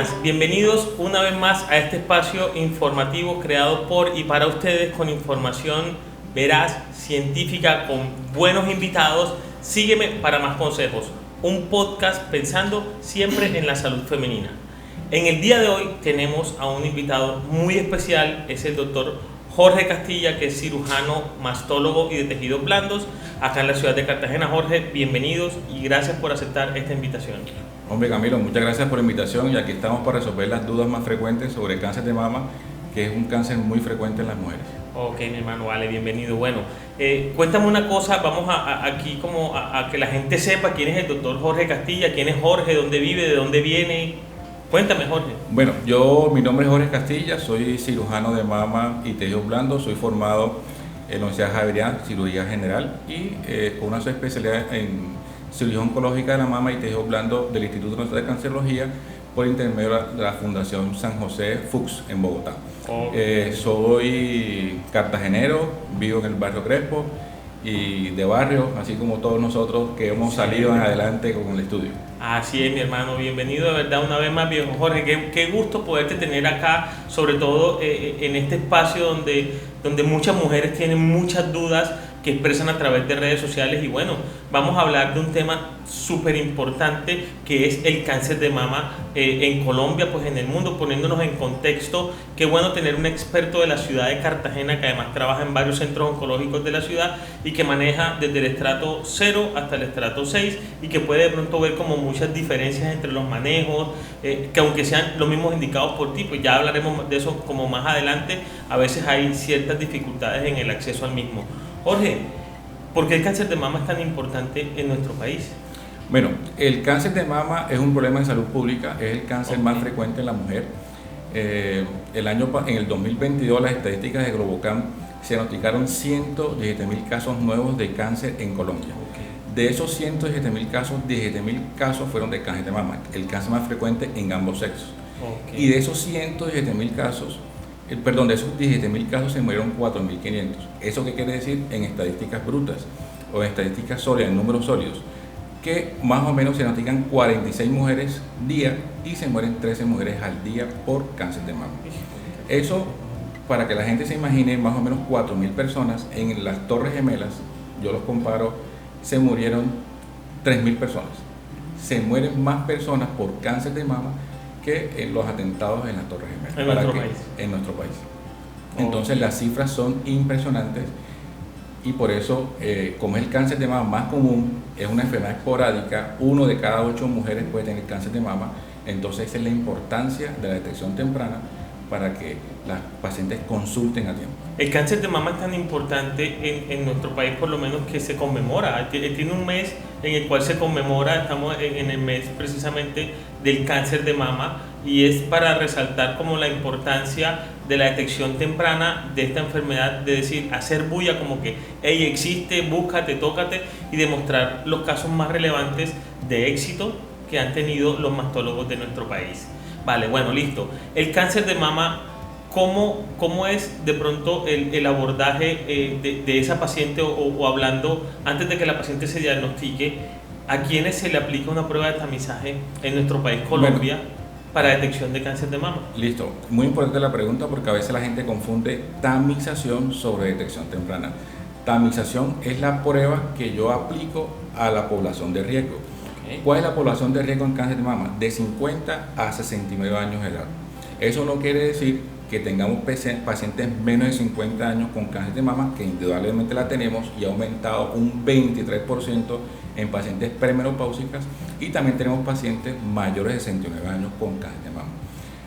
buenas, bienvenidos una vez más a este espacio informativo creado por y para ustedes con información veraz, científica, con buenos invitados. Sígueme para más consejos, un podcast pensando siempre en la salud femenina. En el día de hoy tenemos a un invitado muy especial, es el doctor Jorge Castilla, que es cirujano, mastólogo y de tejidos blandos, acá en la ciudad de Cartagena. Jorge, bienvenidos y gracias por aceptar esta invitación. Hombre Camilo, muchas gracias por la invitación y aquí estamos para resolver las dudas más frecuentes sobre el cáncer de mama, que es un cáncer muy frecuente en las mujeres. Ok, mi hermano, vale, bienvenido. Bueno, cuéntame una cosa, vamos aquí como a que la gente sepa quién es el doctor Jorge Castilla, quién es Jorge, dónde vive, de dónde viene. Cuéntame, Jorge. Bueno, mi nombre es Jorge Castilla, soy cirujano de mama y tejidos blandos, soy formado en la Universidad Javeriana, cirugía general y con una subespecialidad en cirugía oncológica de la mama y tejidos blandos del Instituto Nacional de Cancerología por intermedio de la Fundación San José Fuchs en Bogotá. Soy cartagenero, vivo en el barrio Crespo y de barrio, así como todos nosotros que hemos salido en adelante con el estudio. Así es, mi hermano, bienvenido de verdad una vez más, viejo Jorge. Qué gusto poderte tener acá, sobre todo en este espacio donde muchas mujeres tienen muchas dudas que expresan a través de redes sociales. Y bueno, vamos a hablar de un tema súper importante que es el cáncer de mama en Colombia, pues en el mundo, poniéndonos en contexto. Qué bueno tener un experto de la ciudad de Cartagena que además trabaja en varios centros oncológicos de la ciudad y que maneja desde el estrato 0 hasta el estrato 6 y que puede de pronto ver como muchas diferencias entre los manejos, que aunque sean los mismos indicados por ti, pues ya hablaremos de eso como más adelante, a veces hay ciertas dificultades en el acceso al mismo. Jorge, ¿por qué el cáncer de mama es tan importante en nuestro país? Bueno, el cáncer de mama es un problema de salud pública, es el cáncer más frecuente en la mujer. En el 2022 las estadísticas de Globocam se diagnosticaron 117.000 casos nuevos de cáncer en Colombia. De esos 117.000 casos, 17.000 casos fueron de cáncer de mama, el cáncer más frecuente en ambos sexos. Y de esos 117.000 casos, de esos 17.000 casos se murieron 4.500. ¿Eso qué quiere decir? En estadísticas brutas o en estadísticas sólidas, en números sólidos, que más o menos se diagnostican 46 mujeres día y se mueren 13 mujeres al día por cáncer de mama. Eso, para que la gente se imagine, más o menos 4.000 personas en las Torres Gemelas, yo los comparo, se murieron 3.000 personas. Se mueren más personas por cáncer de mama que en los atentados en las Torres Gemelas. En nuestro país. Entonces las cifras son impresionantes y por eso, como es el cáncer de mama más común, es una enfermedad esporádica, 1 de cada 8 mujeres puede tener cáncer de mama, entonces esa es la importancia de la detección temprana para que las pacientes consulten a tiempo. El cáncer de mama es tan importante en nuestro país, por lo menos, que se conmemora. Tiene un mes en el cual se conmemora, estamos en el mes precisamente del cáncer de mama, y es para resaltar como la importancia de la detección temprana de esta enfermedad, de decir, hacer bulla como que, hey, existe, búscate, tócate, y demostrar los casos más relevantes de éxito que han tenido los mastólogos de nuestro país. Vale, bueno, listo. El cáncer de mama, ¿cómo es de pronto el abordaje de esa paciente o hablando antes de que la paciente se diagnostique? ¿A quiénes se le aplica una prueba de tamizaje en nuestro país, Colombia, para detección de cáncer de mama? Listo. Muy importante la pregunta porque a veces la gente confunde tamización sobre detección temprana. Tamización es la prueba que yo aplico a la población de riesgo. ¿Cuál es la población de riesgo en cáncer de mama? De 50 a 69 años de edad. Eso no quiere decir que tengamos pacientes menos de 50 años con cáncer de mama, que indudablemente la tenemos y ha aumentado un 23% en pacientes premenopáusicas, y también tenemos pacientes mayores de 69 años con cáncer de mama.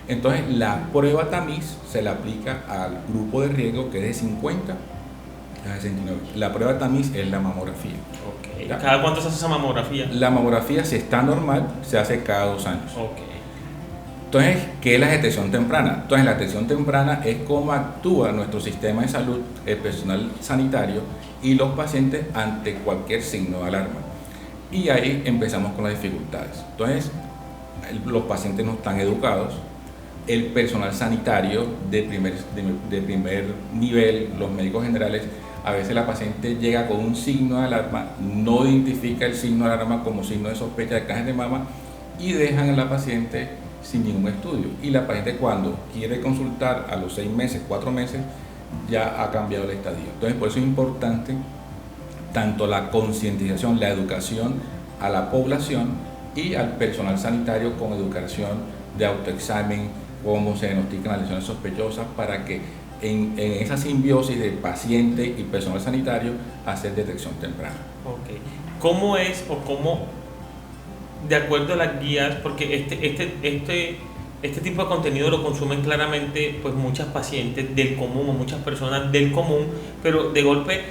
Entonces la prueba tamiz se le aplica al grupo de riesgo que es de 50 a 69. La prueba tamiz es la mamografía. ¿Cada cuánto se hace esa mamografía? La mamografía, si está normal, se hace cada 2 años. Entonces, ¿qué es la detección temprana? Entonces, la detección temprana es cómo actúa nuestro sistema de salud, el personal sanitario y los pacientes ante cualquier signo de alarma. Y ahí empezamos con las dificultades. Entonces, los pacientes no están educados, el personal sanitario de primer nivel, los médicos generales, a veces la paciente llega con un signo de alarma, no identifica el signo de alarma como signo de sospecha de cáncer de mama y dejan a la paciente sin ningún estudio. Y la paciente cuando quiere consultar a los 6 meses, 4 meses, ya ha cambiado el estadio. Entonces, por eso es importante tanto la concientización, la educación a la población y al personal sanitario con educación de autoexamen, cómo se diagnostican las lesiones sospechosas, para que en esa simbiosis de paciente y personal sanitario hacer detección temprana. Okay. ¿Cómo es o cómo, de acuerdo a las guías, porque este tipo de contenido lo consumen claramente pues muchas pacientes del común o muchas personas del común, pero de golpe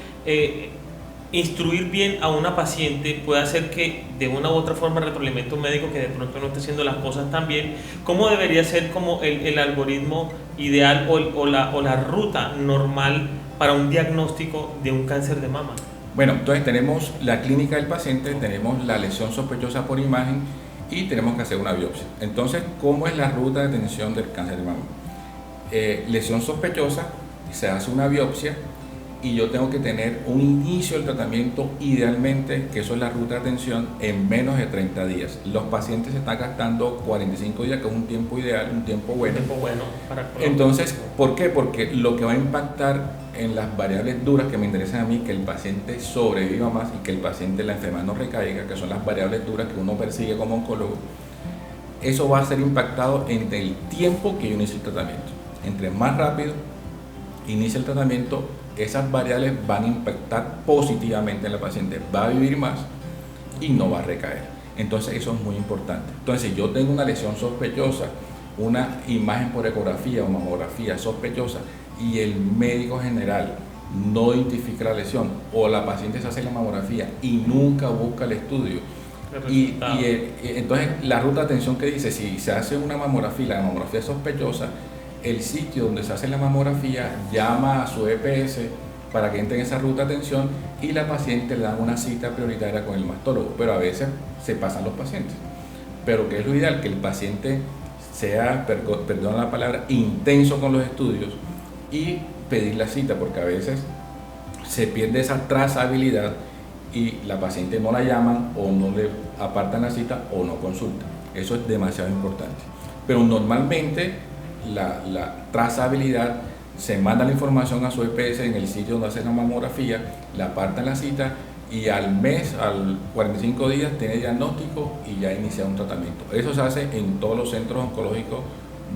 instruir bien a una paciente puede hacer que de una u otra forma retroalimente un médico que de pronto no esté haciendo las cosas tan bien? ¿Cómo debería ser como el algoritmo ideal o la ruta normal para un diagnóstico de un cáncer de mama? Bueno, entonces tenemos la clínica del paciente, tenemos la lesión sospechosa por imagen y tenemos que hacer una biopsia. Entonces, ¿cómo es la ruta de atención del cáncer de mama? Lesión sospechosa, se hace una biopsia y yo tengo que tener un inicio del tratamiento, idealmente, que eso es la ruta de atención, en menos de 30 días. Los pacientes se están gastando 45 días, que es un tiempo ideal, un tiempo bueno. Entonces, ¿por qué? Porque lo que va a impactar en las variables duras que me interesan a mí, que el paciente sobreviva más y que el paciente, la enfermedad no recaiga, que son las variables duras que uno persigue como oncólogo, eso va a ser impactado entre el tiempo que yo inicie el tratamiento. Entre más rápido inicie el tratamiento, esas variables van a impactar positivamente en la paciente, va a vivir más y no va a recaer. Entonces eso es muy importante. Entonces, si yo tengo una lesión sospechosa, una imagen por ecografía o mamografía sospechosa y el médico general no identifica la lesión, o la paciente se hace la mamografía y nunca busca el estudio, entonces la ruta de atención que dice, si se hace una mamografía, la mamografía es sospechosa, el sitio donde se hace la mamografía llama a su EPS para que entre en esa ruta de atención y la paciente le dan una cita prioritaria con el mastólogo, pero a veces se pasan los pacientes. Pero que es lo ideal, que el paciente sea, perdón la palabra, intenso con los estudios y pedir la cita, porque a veces se pierde esa trazabilidad y la paciente no la llaman o no le apartan la cita o no consulta. Eso es demasiado importante. Pero normalmente la trazabilidad, se manda la información a su EPS en el sitio donde hace la mamografía, le apartan la cita y al mes, al 45 días, tiene diagnóstico y ya inicia un tratamiento. Eso se hace en todos los centros oncológicos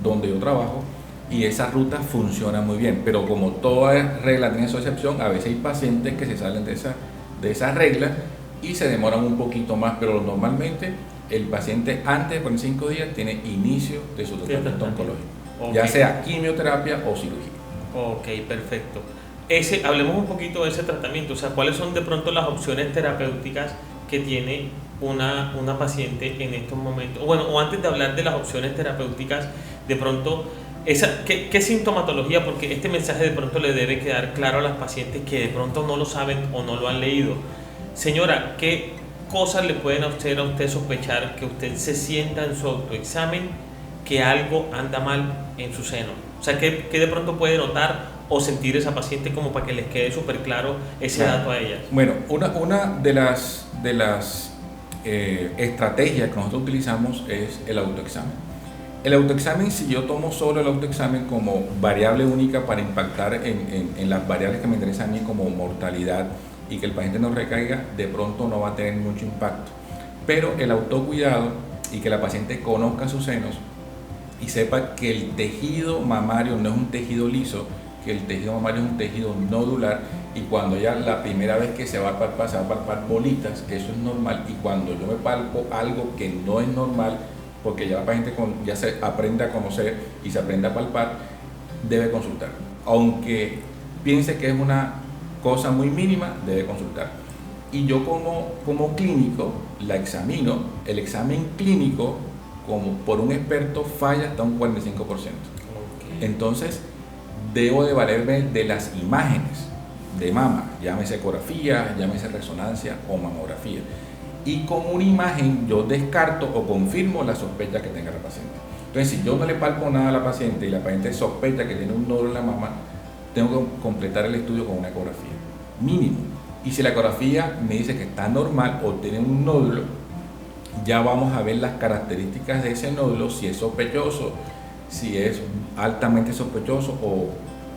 donde yo trabajo y esa ruta funciona muy bien, pero como toda regla tiene su excepción, a veces hay pacientes que se salen de esa regla y se demoran un poquito más, pero normalmente el paciente antes de 45 días tiene inicio de su tratamiento oncológico, ya sea quimioterapia o cirugía. Ok, perfecto. Hablemos un poquito de ese tratamiento, o sea, ¿cuáles son de pronto las opciones terapéuticas que tiene una paciente en estos momentos? Bueno, o antes de hablar de las opciones terapéuticas, de pronto, ¿qué sintomatología? Porque este mensaje de pronto le debe quedar claro a las pacientes que de pronto no lo saben o no lo han leído. Señora, ¿qué cosas le pueden hacer a usted sospechar que usted se sienta en su autoexamen que algo anda mal en su seno? O sea, ¿qué de pronto puede notar o sentir esa paciente como para que les quede súper claro ese dato a ella? Bueno, una de las estrategias que nosotros utilizamos es el autoexamen. El autoexamen, si yo tomo solo el autoexamen como variable única para impactar en las variables que me interesan a mí, como mortalidad y que el paciente no recaiga, de pronto no va a tener mucho impacto. Pero el autocuidado y que la paciente conozca sus senos y sepa que el tejido mamario no es un tejido liso, que el tejido mamario es un tejido nodular, y cuando ya la primera vez que se va a palpar bolitas, eso es normal, y cuando yo me palpo algo que no es normal, porque ya la paciente ya se aprende a conocer y se aprende a palpar, debe consultar. Aunque piense que es una cosa muy mínima, debe consultar. Y yo como clínico la examino. El examen clínico, como por un experto, falla hasta un 45%. Entonces, debo de valerme de las imágenes de mama, llámese ecografía, llámese resonancia o mamografía. Y con una imagen yo descarto o confirmo la sospecha que tenga la paciente. Entonces, si yo no le palpo nada a la paciente y la paciente sospecha que tiene un nódulo en la mama, tengo que completar el estudio con una ecografía, mínimo. Y si la ecografía me dice que está normal o tiene un nódulo ya vamos a ver las características de ese nódulo, si es sospechoso, si es altamente sospechoso o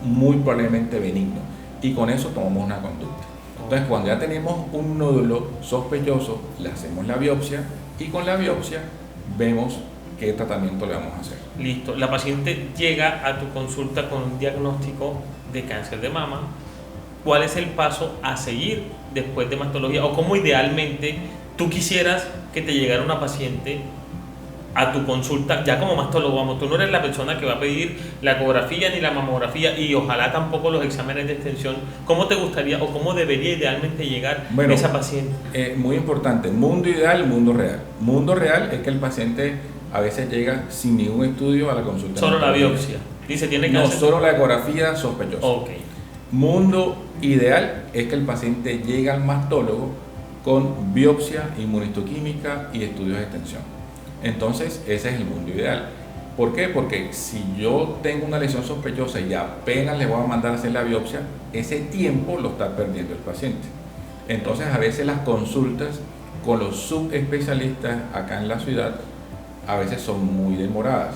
muy probablemente benigno. Y con eso tomamos una conducta. Entonces, cuando ya tenemos un nódulo sospechoso, le hacemos la biopsia y con la biopsia vemos qué tratamiento le vamos a hacer. Listo. La paciente llega a tu consulta con un diagnóstico de cáncer de mama. ¿Cuál es el paso a seguir después de mastología? O cómo idealmente tú quisieras que te llegara una paciente a tu consulta ya como mastólogo. Vamos, tú no eres la persona que va a pedir la ecografía ni la mamografía y ojalá tampoco los exámenes de extensión. ¿Cómo te gustaría o cómo debería idealmente llegar esa paciente? Muy importante, mundo ideal, mundo real. Mundo real es que el paciente a veces llega sin ningún estudio a la consulta. Solo la biopsia. Dice, tiene cáncer. No, solo la ecografía sospechosa. Okay. Mundo ideal es que el paciente llega al mastólogo con biopsia, inmunistoquímica y estudios de extensión. Entonces, ese es el mundo ideal. ¿Por qué? Porque si yo tengo una lesión sospechosa y apenas le voy a mandar a hacer la biopsia, ese tiempo lo está perdiendo el paciente. Entonces, a veces las consultas con los subespecialistas acá en la ciudad a veces son muy demoradas.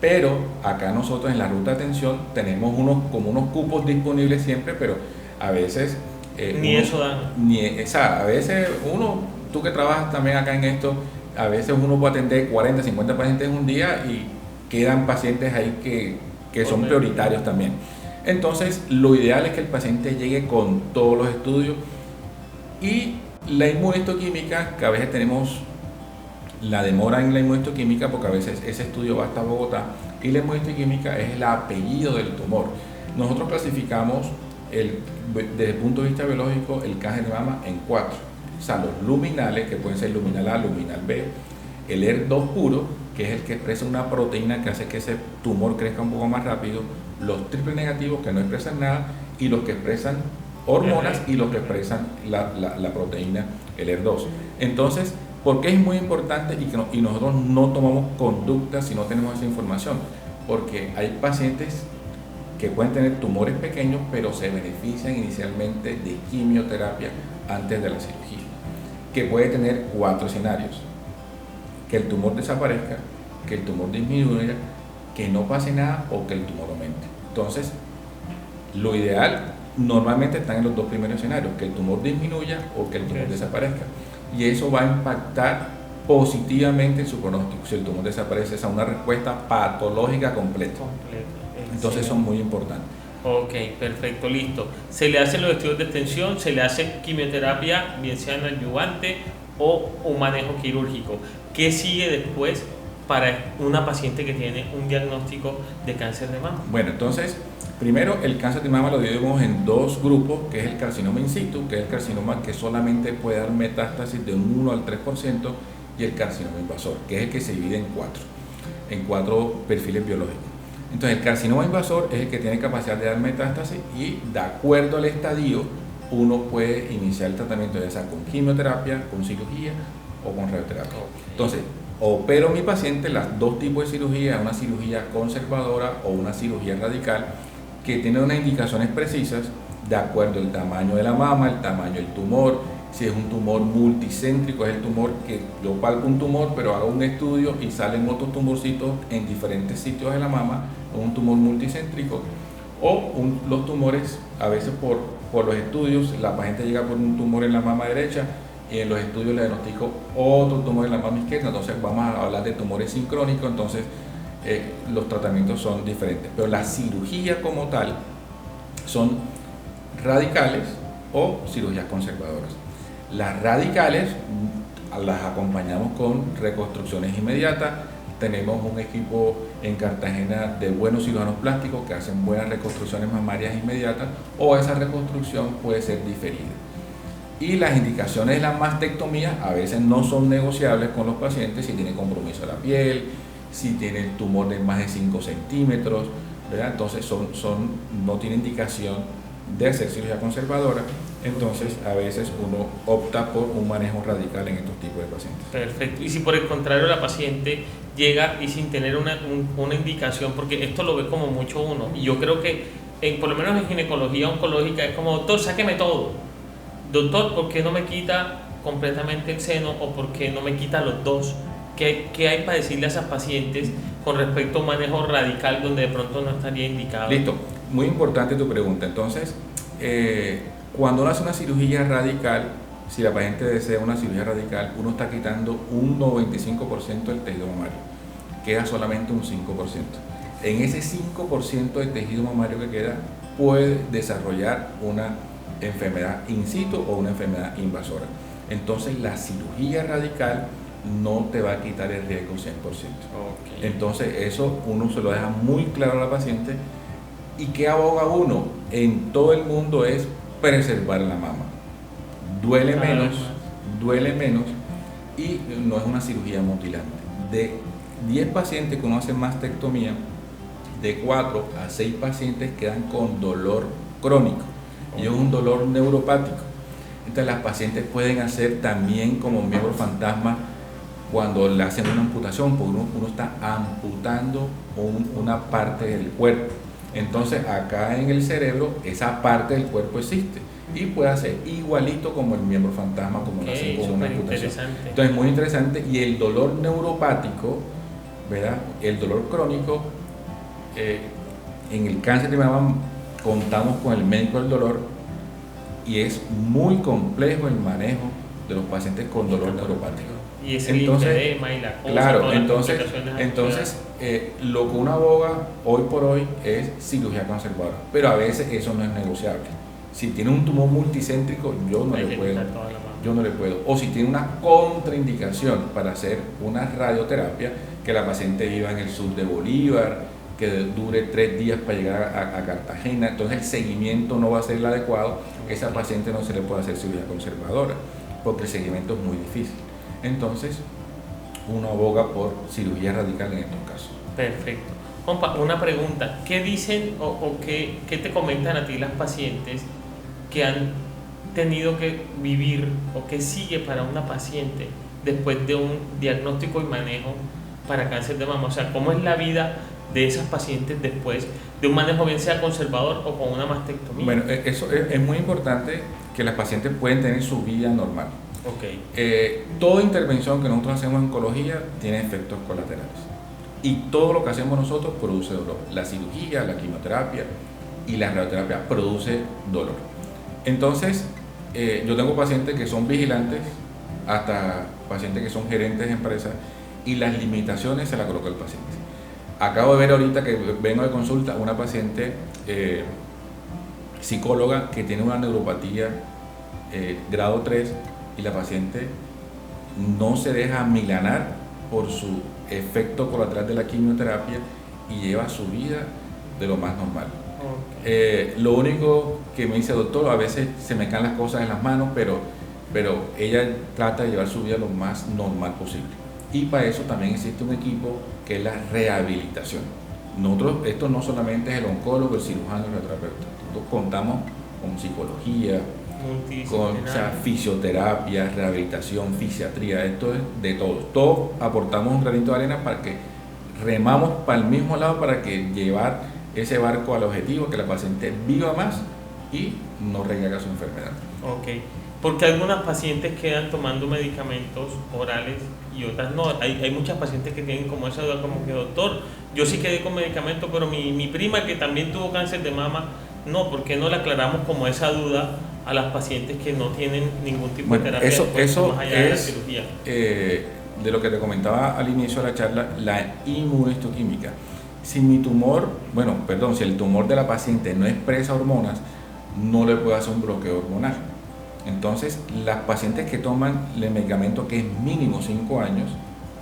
Pero acá nosotros en la ruta de atención tenemos unos cupos disponibles siempre, pero a veces... eso dan. A veces tú que trabajas también acá en esto, a veces uno puede atender 40, 50 pacientes en un día y quedan pacientes ahí que son prioritarios también. Entonces, lo ideal es que el paciente llegue con todos los estudios y la inmunistoquímica, que a veces tenemos la demora en la inmunistoquímica porque a veces ese estudio va hasta Bogotá y la inmunistoquímica es el apellido del tumor. Nosotros clasificamos desde el punto de vista biológico el cáncer de mama en 4. O sea, los luminales, que pueden ser luminal A, luminal B, el ER2 puro, que es el que expresa una proteína que hace que ese tumor crezca un poco más rápido, los triple negativos que no expresan nada y los que expresan hormonas y los que expresan la proteína, el ER2. Entonces, ¿por qué es muy importante y nosotros no tomamos conductas si no tenemos esa información? Porque hay pacientes que pueden tener tumores pequeños, pero se benefician inicialmente de quimioterapia antes de la cirugía, que puede tener 4 escenarios: que el tumor desaparezca, que el tumor disminuya, que no pase nada o que el tumor aumente. Entonces, lo ideal normalmente está en los 2 primeros escenarios: que el tumor disminuya o que el tumor desaparezca, y eso va a impactar positivamente en su pronóstico. Si el tumor desaparece, es una respuesta patológica completa. Entonces son muy importantes. Ok, perfecto, listo. Se le hacen los estudios de extensión, se le hace quimioterapia, bien sea en adyuvante o un manejo quirúrgico. ¿Qué sigue después para una paciente que tiene un diagnóstico de cáncer de mama? Bueno, entonces, primero el cáncer de mama lo dividimos en 2 grupos, que es el carcinoma in situ, que es el carcinoma que solamente puede dar metástasis de un 1 al 3%, y el carcinoma invasor, que es el que se divide en 4 perfiles biológicos. Entonces, el carcinoma invasor es el que tiene capacidad de dar metástasis y, de acuerdo al estadio, uno puede iniciar el tratamiento ya sea con quimioterapia, con cirugía o con radioterapia. Entonces, opero a mi paciente las 2 tipos de cirugía: una cirugía conservadora o una cirugía radical, que tiene unas indicaciones precisas de acuerdo al tamaño de la mama, el tamaño del tumor. Si es un tumor multicéntrico, es el tumor que yo palpo un tumor, pero hago un estudio y salen otros tumorcitos en diferentes sitios de la mama, un tumor multicéntrico. O los tumores, a veces por los estudios, la paciente llega por un tumor en la mama derecha y en los estudios le diagnostico otro tumor en la mama izquierda. Entonces vamos a hablar de tumores sincrónicos, entonces los tratamientos son diferentes. Pero la cirugía como tal son radicales o cirugías conservadoras. Las radicales las acompañamos con reconstrucciones inmediatas. Tenemos un equipo en Cartagena de buenos cirujanos plásticos que hacen buenas reconstrucciones mamarias inmediatas, o esa reconstrucción puede ser diferida. Y las indicaciones de la mastectomía a veces no son negociables con los pacientes si tiene compromiso de la piel, si tiene el tumor de más de 5 centímetros, ¿verdad? Entonces no tiene indicación de hacer cirugía conservadora. Entonces, a veces uno opta por un manejo radical en estos tipos de pacientes. Perfecto. Y si por el contrario la paciente llega y sin tener una indicación, porque esto lo ve como mucho uno, y yo creo que por lo menos en ginecología oncológica es como: doctor, sáqueme todo. Doctor, ¿por qué no me quita completamente el seno o por qué no me quita los dos? ¿Qué hay para decirle a esas pacientes con respecto a un manejo radical donde de pronto no estaría indicado? Listo, muy importante tu pregunta. Entonces, cuando uno hace una cirugía radical, si la paciente desea una cirugía radical, uno está quitando un 95% del tejido mamario, queda solamente un 5%. En ese 5% de tejido mamario que queda, puede desarrollar una enfermedad in situ o una enfermedad invasora. Entonces, la cirugía radical no te va a quitar el riesgo 100%. Okay. Entonces, eso uno se lo deja muy claro a la paciente. ¿Y qué aboga uno? En todo el mundo es preservar la mama. Duele menos y no es una cirugía mutilante. De 10 pacientes que uno hace mastectomía, de 4 a 6 pacientes quedan con dolor crónico y es un dolor neuropático. Entonces las pacientes pueden hacer también como miembro fantasma cuando le hacen una amputación, porque uno está amputando una parte del cuerpo. Entonces acá en el cerebro esa parte del cuerpo existe y puede ser igualito como el miembro fantasma, como lo hacen con una amputación. Entonces muy interesante. Y el dolor neuropático, ¿verdad? El dolor crónico, en el cáncer de mama contamos con el médico del dolor y es muy complejo el manejo de los pacientes con dolor neuropático. Y ese linfedema y la cosa, claro, entonces lo que uno aboga hoy por hoy es cirugía conservadora, pero a veces eso no es negociable. Si tiene un tumor multicéntrico, yo no le puedo. O si tiene una contraindicación para hacer una radioterapia, que la paciente viva en el sur de Bolívar, que dure 3 días para llegar a Cartagena, entonces el seguimiento no va a ser el adecuado. Esa paciente no se le puede hacer cirugía conservadora, porque el seguimiento es muy difícil. Entonces, uno aboga por cirugía radical en estos casos. Perfecto. Compa, una pregunta. ¿Qué dicen o qué te comentan a ti las pacientes que han tenido que vivir o qué sigue para una paciente después de un diagnóstico y manejo para cáncer de mama? O sea, ¿cómo es la vida de esas pacientes después de un manejo, bien sea conservador o con una mastectomía? Bueno, eso es muy importante, que las pacientes pueden tener su vida normal. Okay. Toda intervención que nosotros hacemos en oncología tiene efectos colaterales y todo lo que hacemos nosotros produce dolor. La cirugía, la quimioterapia y la radioterapia produce dolor. Entonces, yo tengo pacientes que son vigilantes, hasta pacientes que son gerentes de empresas, y las limitaciones se las coloca el paciente. Acabo de ver ahorita que vengo de consulta una paciente psicóloga que tiene una neuropatía grado 3 y la paciente no se deja milanar por su efecto colateral de la quimioterapia y lleva su vida de lo más normal. Okay. Lo único que me dice, doctor, a veces se me caen las cosas en las manos, pero ella trata de llevar su vida lo más normal posible. Y para eso también existe un equipo que es la rehabilitación. Nosotros, esto no solamente es el oncólogo, el cirujano, el radioterapeuta. Nosotros contamos con psicología, con fisioterapia, rehabilitación, fisiatría, esto es de todo. Todos aportamos un granito de arena para que remamos para el mismo lado, para que llevar ese barco al objetivo, que la paciente viva más y no rehaga su enfermedad. Ok, porque algunas pacientes quedan tomando medicamentos orales y otras no. Hay muchas pacientes que tienen como esa duda, como que, doctor, yo sí quedé con medicamento, pero mi prima que también tuvo cáncer de mama, no. ¿Por qué no le aclaramos como esa duda a las pacientes que no tienen ningún tipo de terapia eso más allá de la cirugía? De lo que te comentaba al inicio de la charla, la inmunohistoquímica. Si el tumor de la paciente no expresa hormonas, no le puede hacer un bloqueo hormonal. Entonces, las pacientes que toman el medicamento, que es mínimo 5 años,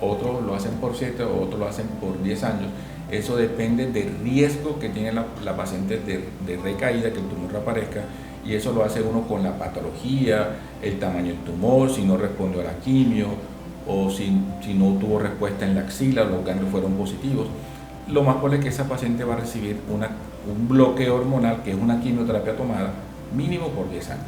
otros lo hacen por 7, otros lo hacen por 10 años. Eso depende del riesgo que tiene la paciente de recaída, que el tumor reaparezca, y eso lo hace uno con la patología, el tamaño del tumor, si no respondió a la quimio, o si no tuvo respuesta en la axila, los ganglios fueron positivos. Lo más probable es que esa paciente va a recibir un bloqueo hormonal, que es una quimioterapia tomada, mínimo por 10 años.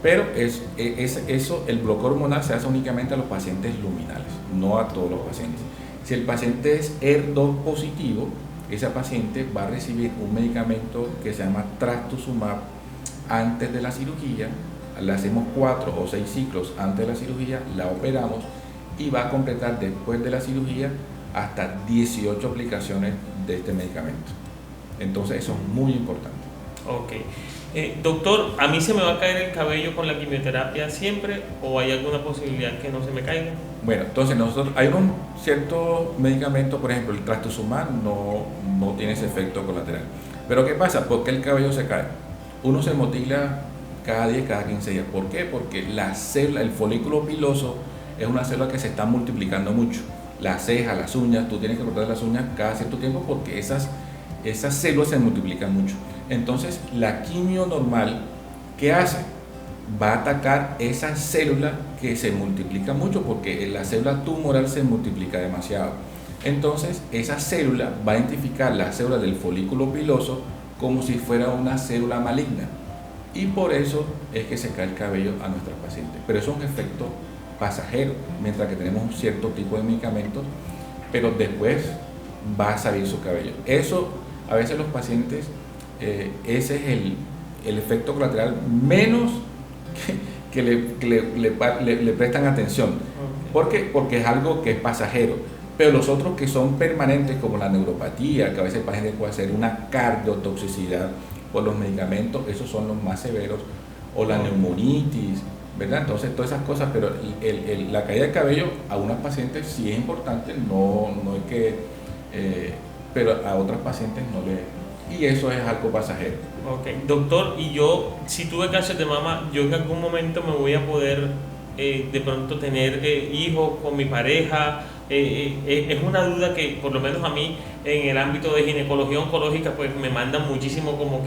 Pero el bloqueo hormonal se hace únicamente a los pacientes luminales, no a todos los pacientes. Si el paciente es HER2 positivo, esa paciente va a recibir un medicamento que se llama trastuzumab antes de la cirugía le hacemos 4 o 6 ciclos antes de la cirugía, la operamos y va a completar después de la cirugía hasta 18 aplicaciones de este medicamento. Entonces eso es muy importante. Ok. Doctor, ¿a mí se me va a caer el cabello con la quimioterapia siempre o hay alguna posibilidad que no se me caiga? Bueno, entonces hay unos ciertos medicamentos, por ejemplo, el trastuzumab no tiene ese efecto colateral. Pero ¿qué pasa? ¿Por qué el cabello se cae? Uno se motila cada 10, cada 15 días. ¿Por qué? Porque la célula, el folículo piloso es una célula que se está multiplicando mucho. Las cejas, las uñas, tú tienes que cortar las uñas cada cierto tiempo porque esas células se multiplican mucho. Entonces, la quimio normal, ¿qué hace? Va a atacar esa célula que se multiplica mucho porque la célula tumoral se multiplica demasiado. Entonces, esa célula va a identificar la célula del folículo piloso como si fuera una célula maligna. Y por eso es que se cae el cabello a nuestras pacientes. Pero eso es un efecto pasajero, mientras que tenemos un cierto tipo de medicamentos, pero después va a salir su cabello. Eso, a veces los pacientes, ese es el efecto colateral menos que le prestan atención. Okay. ¿Por qué? Porque es algo que es pasajero. Pero los otros que son permanentes, como la neuropatía, que a veces el paciente puede hacer una cardiotoxicidad por los medicamentos, esos son los más severos, o la neumonitis, ¿verdad? Entonces, todas esas cosas, pero la caída de cabello a unas pacientes sí es importante, no es que, pero a otras pacientes no le... Y eso es algo pasajero. Ok, doctor, y yo, si tuve cáncer de mama, yo en algún momento me voy a poder de pronto tener hijos con mi pareja. Es una duda que por lo menos a mí en el ámbito de ginecología oncológica pues me mandan muchísimo como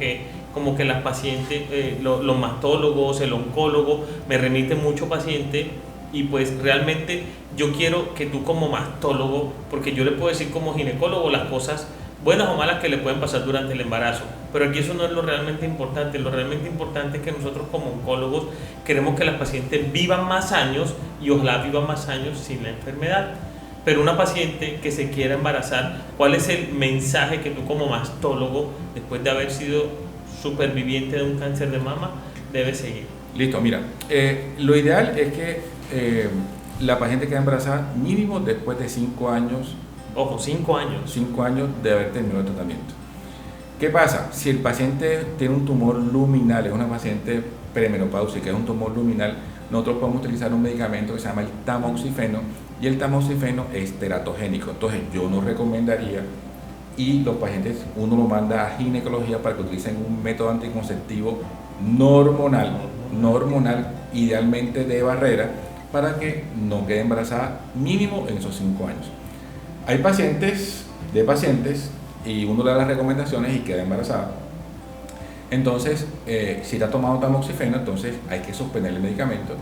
que las pacientes, los mastólogos, el oncólogo me remiten mucho pacientes y pues realmente yo quiero que tú como mastólogo, porque yo le puedo decir como ginecólogo las cosas buenas o malas que le pueden pasar durante el embarazo, pero aquí eso no es lo realmente importante. Lo realmente importante es que nosotros como oncólogos queremos que las pacientes vivan más años y ojalá vivan más años sin la enfermedad. Pero una paciente que se quiera embarazar, ¿cuál es el mensaje que tú como mastólogo, después de haber sido superviviente de un cáncer de mama, debes seguir? Listo, mira, lo ideal es que la paciente quede embarazada mínimo después de 5 años. Ojo, 5 años. 5 años de haber terminado el tratamiento. ¿Qué pasa? Si el paciente tiene un tumor luminal, es una paciente premenopáusica, es un tumor luminal, nosotros podemos utilizar un medicamento que se llama el tamoxifeno, y el tamoxifeno es teratogénico. Entonces yo no recomendaría, y los pacientes uno lo manda a ginecología para que utilicen un método anticonceptivo no hormonal, idealmente de barrera, para que no quede embarazada mínimo en esos 5 años. Hay pacientes y uno le da las recomendaciones y queda embarazada. Entonces, si está tomando tamoxifeno, entonces hay que suspender el medicamento.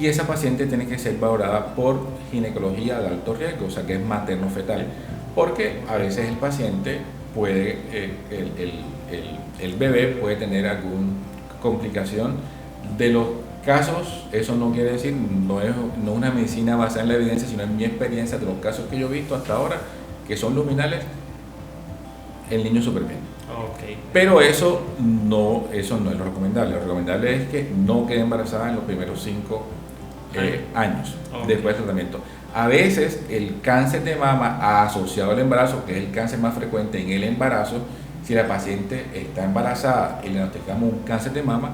Y esa paciente tiene que ser valorada por ginecología de alto riesgo, o sea que es materno-fetal. Porque a veces el paciente puede, el bebé puede tener alguna complicación. De los casos, eso no quiere decir, no es una medicina basada en la evidencia, sino en mi experiencia de los casos que yo he visto hasta ahora, que son luminales, el niño súper bien. Okay. Pero eso no es lo recomendable. Lo recomendable es que no quede embarazada en los primeros 5 años después del tratamiento. A veces el cáncer de mama asociado al embarazo, que es el cáncer más frecuente en el embarazo, si la paciente está embarazada y le diagnosticamos un cáncer de mama,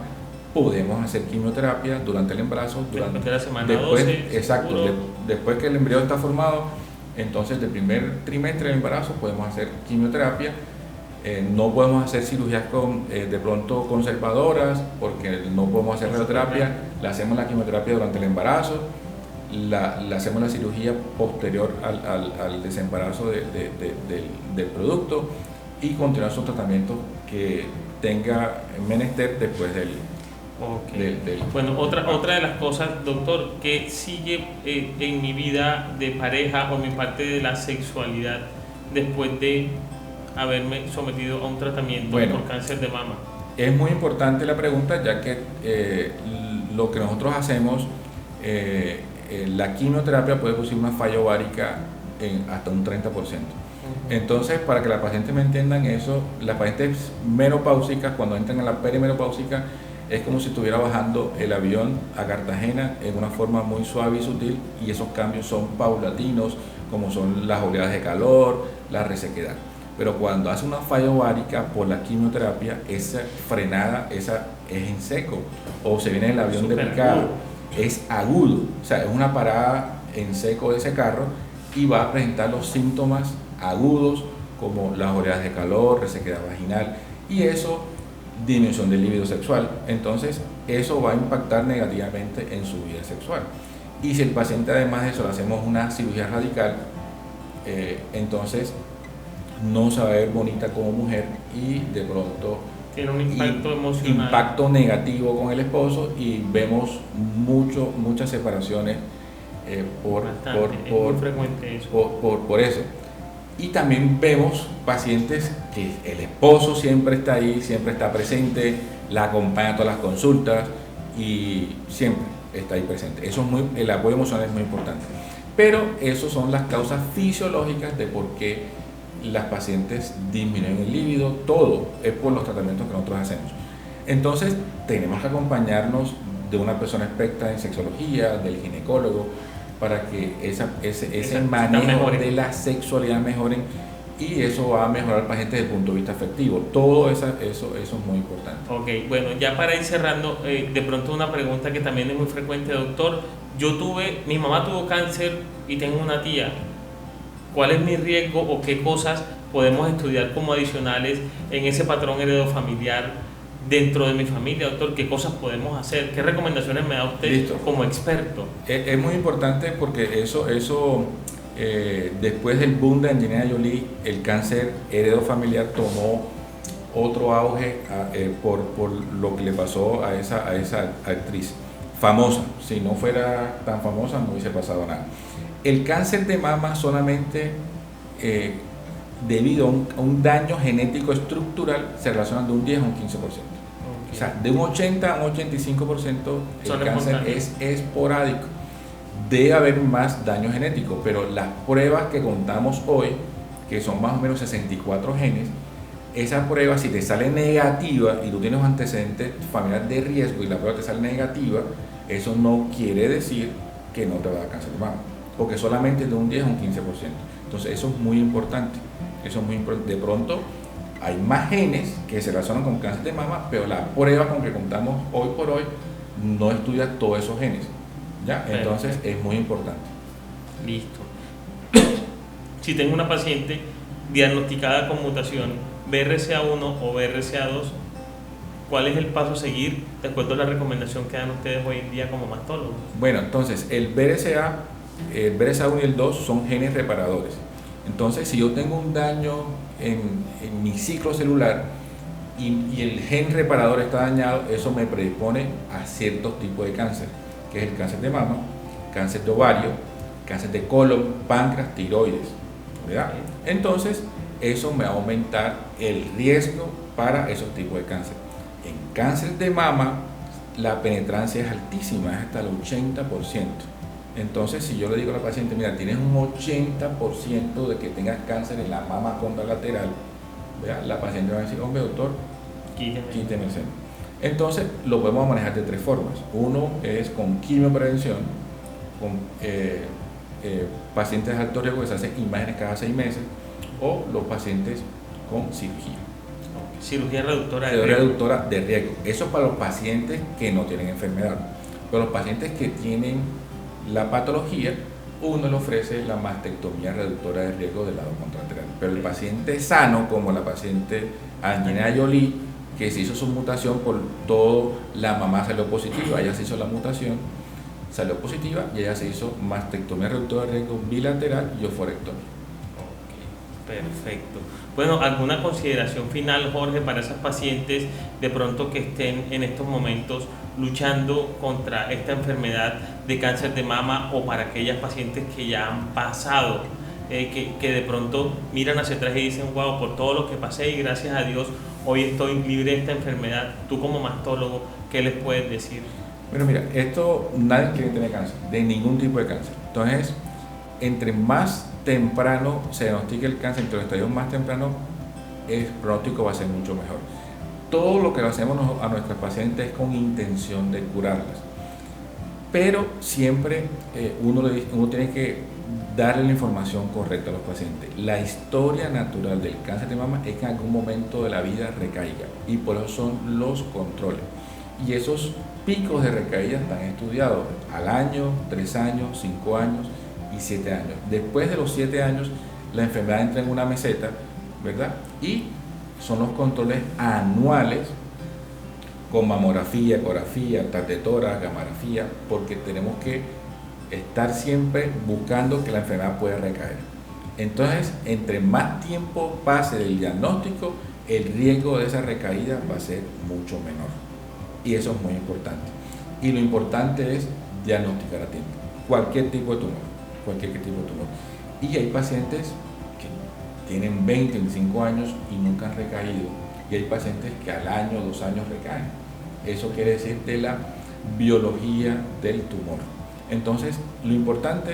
podemos hacer quimioterapia durante el embarazo, después de la semana después, 12, exacto, después que el embrión está formado. Entonces, del primer trimestre del embarazo podemos hacer quimioterapia. No podemos hacer cirugías de pronto conservadoras porque no podemos hacer radioterapia. Le hacemos la quimioterapia durante el embarazo, le hacemos la cirugía posterior al desembarazo del producto y continuar su tratamiento que tenga menester después del... Okay. Bueno, otra de las cosas, doctor, que sigue en mi vida de pareja o mi parte de la sexualidad después de haberme sometido a un tratamiento por cáncer de mama. Es muy importante la pregunta, ya que lo que nosotros hacemos, la quimioterapia puede producir una falla ovárica en hasta un 30%. Entonces, para que las pacientes me entiendan eso, las pacientes menopáusicas, cuando entran en la perimenopáusica, Es como si estuviera bajando el avión a Cartagena en una forma muy suave y sutil, y esos cambios son paulatinos, como son las oleadas de calor, la resequedad. Pero cuando hace una falla ovárica por la quimioterapia, esa frenada esa es en seco, o se viene el avión de picada, es agudo, o sea, es una parada en seco de ese carro y va a presentar los síntomas agudos como las oleadas de calor, resequedad vaginal, y eso, disminución del libido sexual. Entonces eso va a impactar negativamente en su vida sexual. Y si el paciente además de eso le hacemos una cirugía radical, entonces no se va a ver bonita como mujer y de pronto tiene un impacto emocional, impacto negativo con el esposo, y vemos muchas separaciones por eso. Y también vemos pacientes que el esposo siempre está ahí, siempre está presente, la acompaña a todas las consultas y siempre está ahí presente. El apoyo emocional es muy importante. Pero esas son las causas fisiológicas de por qué las pacientes disminuyen el líbido. Todo es por los tratamientos que nosotros hacemos. Entonces tenemos que acompañarnos de una persona experta en sexología, del ginecólogo, para que ese manejo de la sexualidad mejoren, y eso va a mejorar al paciente desde el punto de vista afectivo. Todo eso es muy importante. Ok, bueno, ya para ir cerrando, de pronto una pregunta que también es muy frecuente, doctor. Mi mamá tuvo cáncer y tengo una tía. ¿Cuál es mi riesgo o qué cosas podemos estudiar como adicionales en ese patrón heredofamiliar dentro de mi familia, doctor? ¿Qué cosas podemos hacer? ¿Qué recomendaciones me da usted como experto? Es muy importante porque eso después del boom de Angelina Jolie, el cáncer heredofamiliar tomó otro auge por lo que le pasó a esa actriz famosa. Si no fuera tan famosa no hubiese pasado nada. El cáncer de mama solamente debido a un daño genético estructural se relaciona de un 10 a un 15%. O sea, de un 80 a un 85% el cáncer es esporádico. Debe haber más daño genético, pero las pruebas que contamos hoy, que son más o menos 64 genes, esa prueba, si te sale negativa y tú tienes antecedentes familiares de riesgo y la prueba te sale negativa, eso no quiere decir que no te va a dar cáncer de mama, porque solamente de un 10 a un 15%. Entonces eso es muy importante. De pronto hay más genes que se relacionan con cáncer de mama, pero la prueba con que contamos hoy por hoy no estudia todos esos genes, ¿ya? Entonces es muy importante. Listo. Si tengo una paciente diagnosticada con mutación BRCA1 o BRCA2, ¿cuál es el paso a seguir de acuerdo a la recomendación que dan ustedes hoy en día como mastólogos? Bueno, entonces el BRCA1 y el 2 son genes reparadores. Entonces, si yo tengo un daño en mi ciclo celular y el gen reparador está dañado, eso me predispone a ciertos tipos de cáncer, que es el cáncer de mama, cáncer de ovario, cáncer de colon, páncreas, tiroides, ¿verdad? Entonces, eso me va a aumentar el riesgo para esos tipos de cáncer. En cáncer de mama, la penetrancia es altísima, es hasta el 80%. Entonces, si yo le digo a la paciente, mira, tienes un 80% de que tengas cáncer en la mama contralateral, ¿verdad? La paciente va a decir, hombre, doctor, quíteme el seno. Entonces, lo podemos manejar de tres formas. Uno es con quimioprevención, con pacientes de alto riesgo que se hacen imágenes cada 6 meses, o los pacientes con cirugía. Cirugía reductora de riesgo. Eso es para los pacientes que no tienen enfermedad. Pero los pacientes que tienen la patología, uno le ofrece la mastectomía reductora de riesgo del lado contralateral. Pero el paciente sano, como la paciente Angelina Jolie, que se hizo su mutación por todo, la mamá salió positiva, ella se hizo la mutación, salió positiva y ella se hizo mastectomía reductora de riesgo bilateral y oforectomía. Perfecto. Bueno, ¿alguna consideración final, Jorge, para esas pacientes de pronto que estén en estos momentos luchando contra esta enfermedad de cáncer de mama, o para aquellas pacientes que ya han pasado, que de pronto miran hacia atrás y dicen, wow, por todo lo que pasé y gracias a Dios hoy estoy libre de esta enfermedad? Tú como mastólogo, ¿qué les puedes decir? Bueno, mira, nadie quiere tener cáncer, de ningún tipo de cáncer. Entonces, entre más temprano se diagnostique el cáncer, entre los estadios más tempranos, el pronóstico va a ser mucho mejor. todo lo que hacemos a nuestras pacientes es con intención de curarlas. Pero siempre uno tiene que darle la información correcta a los pacientes. La historia natural del cáncer de mama es que en algún momento de la vida recaiga, y por eso son los controles. Y esos picos de recaída están estudiados al año, 3 años, 5 años y 7 años. Después de los 7 años, la enfermedad entra en una meseta, ¿verdad? Y son los controles anuales con mamografía, ecografía, TAC de tórax, gamografía, porque tenemos que estar siempre buscando que la enfermedad pueda recaer. Entonces, entre más tiempo pase del diagnóstico, el riesgo de esa recaída va a ser mucho menor. Y eso es muy importante. Y lo importante es diagnosticar a tiempo. Cualquier tipo de tumor. Y hay pacientes que tienen 20, 25 años y nunca han recaído. Y hay pacientes que al año, 2 años recaen. Eso quiere decir de la biología del tumor. Entonces, lo importante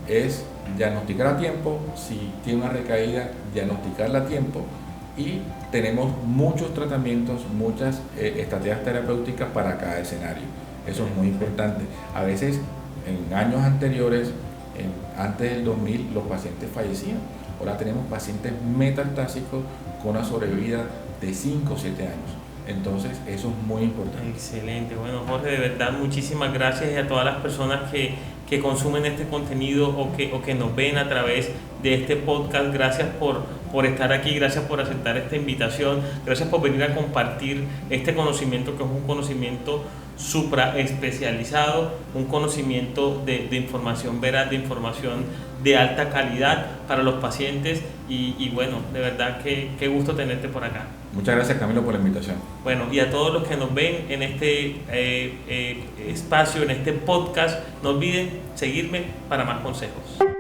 es diagnosticar a tiempo. Si tiene una recaída, diagnosticarla a tiempo. Y tenemos muchos tratamientos, muchas estrategias terapéuticas para cada escenario. Eso es muy importante. A veces, en años anteriores, antes del 2000, los pacientes fallecían. Ahora tenemos pacientes metastásicos con una sobrevida de 5 o 7 años. Entonces, eso es muy importante. Excelente. Bueno, Jorge, de verdad, muchísimas gracias, y a todas las personas que consumen este contenido o que nos ven a través de este podcast. Gracias por estar aquí, gracias por aceptar esta invitación, gracias por venir a compartir este conocimiento, que es un conocimiento supra especializado, un conocimiento de información veraz, de información de alta calidad para los pacientes, y bueno, de verdad que qué gusto tenerte por acá. Muchas gracias, Camilo, por la invitación. Bueno, y a todos los que nos ven en este espacio, en este podcast, no olviden seguirme para más consejos.